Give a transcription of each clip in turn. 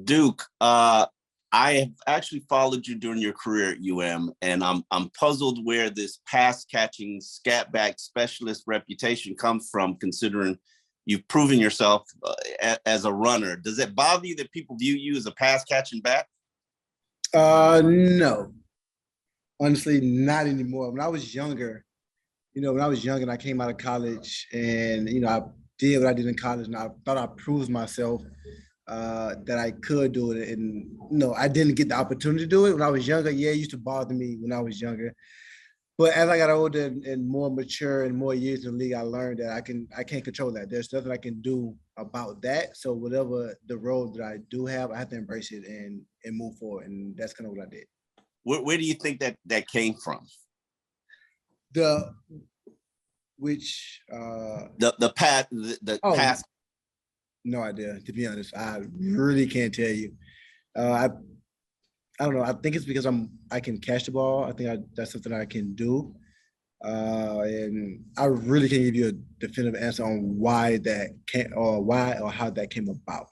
Duke, I have actually followed you during your career at UM, and I'm puzzled where this pass catching scatback specialist reputation comes from, considering you've proven yourself as a runner. Does it bother you that people view you as a pass catching back? No, honestly, not anymore. When I was younger, and I came out of college and, I did what I did in college and I thought I proved myself that I could do it. And, I didn't get the opportunity to do it when I was younger. Yeah, it used to bother me when I was younger. But as I got older and more mature and more years in the league, I learned that I can't control that. There's nothing I can do about that. So whatever the role that I do have, I have to embrace it and move forward. And that's kind of what I did. Where do you think that came from? The pass. No idea, to be honest. I really can't tell you. I don't know. I think it's because I can catch the ball. I think that's something I can do. And I really can't give you a definitive answer on why or how that came about.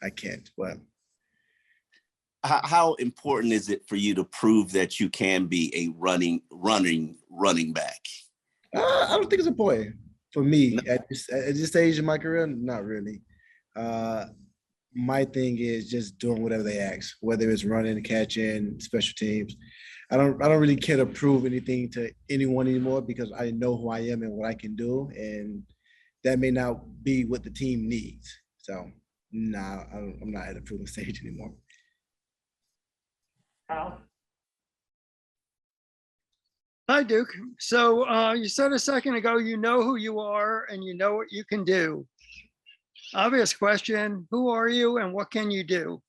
I can't. But how important is it for you to prove that you can be a running back? I don't think it's important for me at this stage in my career. Not really. My thing is just doing whatever they ask, whether it's running, catching, special teams. I don't really care to prove anything to anyone anymore because I know who I am and what I can do, and that may not be what the team needs. So, I'm not at a proving stage anymore. Hi, Duke. So you said a second ago, you know who you are and you know what you can do. Obvious question, who are you and what can you do?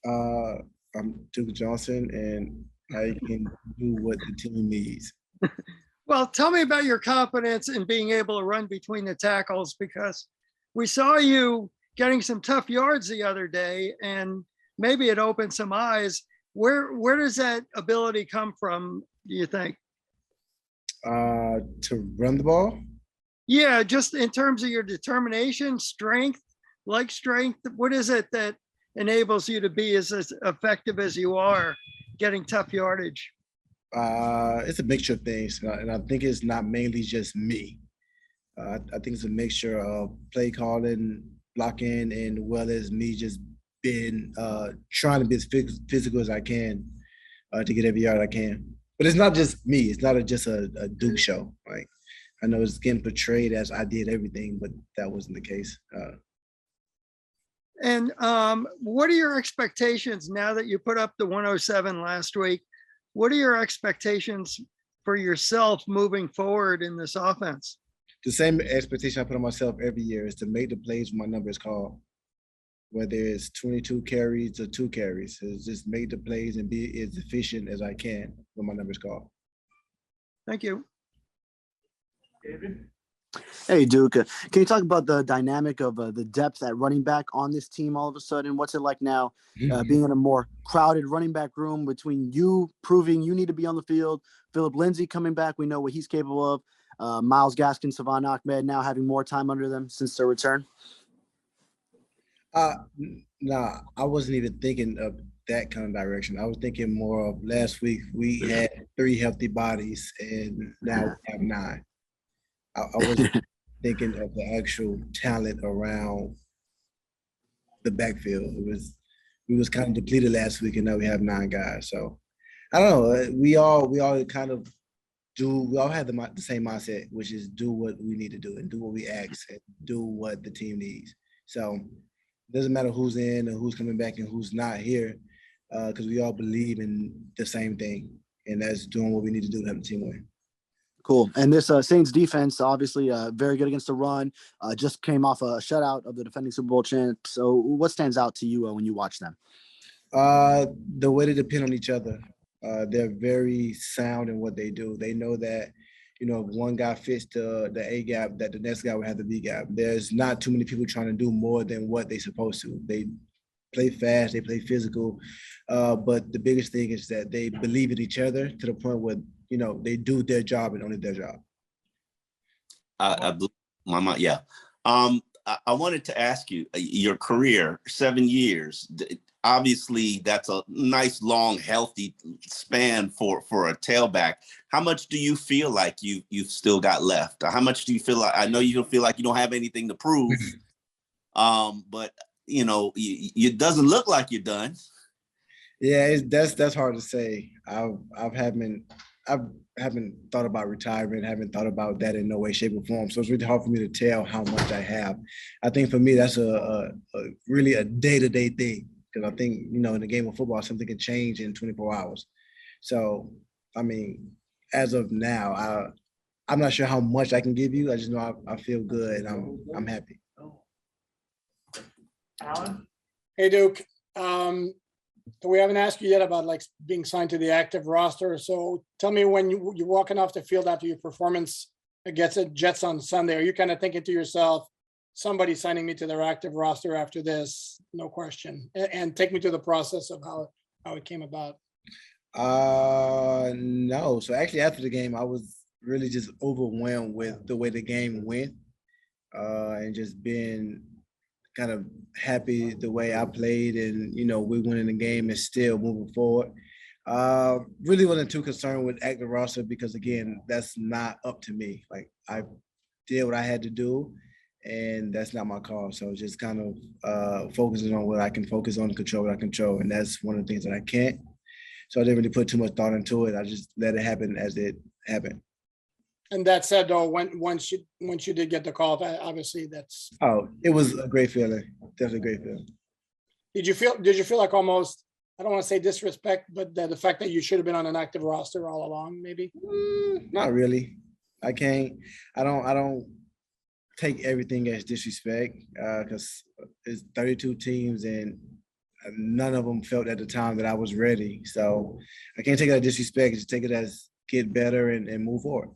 I'm Duke Johnson and I can do what the team needs. Well, tell me about your confidence in being able to run between the tackles, because we saw you getting some tough yards the other day and maybe it opened some eyes. Where does that ability come from, do you think? To run the ball? Yeah, just in terms of your determination, strength, what is it that enables you to be as effective as you are getting tough yardage? It's a mixture of things, and I think it's not mainly just me. I think it's a mixture of play calling, blocking, and well as me just being trying to be as physical as I can to get every yard I can. But it's not just me. It's not just a Duke show. Like, I know it's getting portrayed as I did everything, but that wasn't the case. And what are your expectations now that you put up the 107 last week? What are your expectations for yourself moving forward in this offense? The same expectation I put on myself every year is to make the plays when my number is called. Whether it's 22 carries or 2 carries, is just make the plays and be as efficient as I can when my number is called. Thank you. David? Hey, Duke, can you talk about the dynamic of the depth at running back on this team all of a sudden? What's it like now being in a more crowded running back room between you proving you need to be on the field, Philip Lindsay coming back, we know what he's capable of, Myles Gaskin, Savon Ahmed now having more time under them since their return? Nah, I wasn't even thinking of that kind of direction. I was thinking more of last week we had 3 healthy bodies and now we have 9. I wasn't thinking of the actual talent around the backfield. We was kind of depleted last week and now we have 9 guys. So I don't know. We all kind of we all had the same mindset, which is do what we need to do and do what we ask and do what the team needs. So it doesn't matter who's in or who's coming back and who's not here, because we all believe in the same thing, and that's doing what we need to do to help the team win. Cool. And this Saints defense, obviously very good against the run, just came off a shutout of the defending Super Bowl champs. So what stands out to you when you watch them? The way they depend on each other. They're very sound in what they do. They know that, if one guy fits the A gap, that the next guy will have the B gap. There's not too many people trying to do more than what they're supposed to. They play fast, they play physical, but the biggest thing is that they believe in each other to the point where, they do their job and only their job. I blew my mind. Yeah. I wanted to ask you, your career, 7 years, obviously that's a nice, long, healthy span for a tailback. How much do you feel like you've still got left? How much do you feel like, I know you don't feel like you don't have anything to prove, but you know, it doesn't look like you're done. Yeah, that's hard to say. I haven't thought about retirement, haven't thought about that in no way, shape, or form. So it's really hard for me to tell how much I have. I think for me, that's a really a day-to-day thing. Because I think, you know, in the game of football, something can change in 24 hours. So, I mean, as of now, I'm not sure how much I can give you. I just know I feel good and I'm happy. Alan? Hey, Duke. We haven't asked you yet about like being signed to the active roster. So tell me when you're walking off the field after your performance against the Jets on Sunday, are you kind of thinking to yourself, somebody signing me to their active roster after this, no question, and take me through the process of how it came about? No. So actually after the game, I was really just overwhelmed with the way the game went, and just being kind of happy the way I played and, you know, we winning the game and still moving forward. Really wasn't too concerned with active roster because again, that's not up to me. Like I did what I had to do and that's not my call. So just kind of focusing on what I can focus on and control what I control. And that's one of the things that I can't. So I didn't really put too much thought into it. I just let it happen as it happened. And that said, though, once you did get the call, obviously that's. Oh, it was a great feeling. Definitely a great feeling. Did you feel like almost, I don't want to say disrespect, but the fact that you should have been on an active roster all along, maybe? Not really. I don't take everything as disrespect because it's 32 teams and none of them felt at the time that I was ready. So I can't take it as disrespect. Just take it as get better and move forward.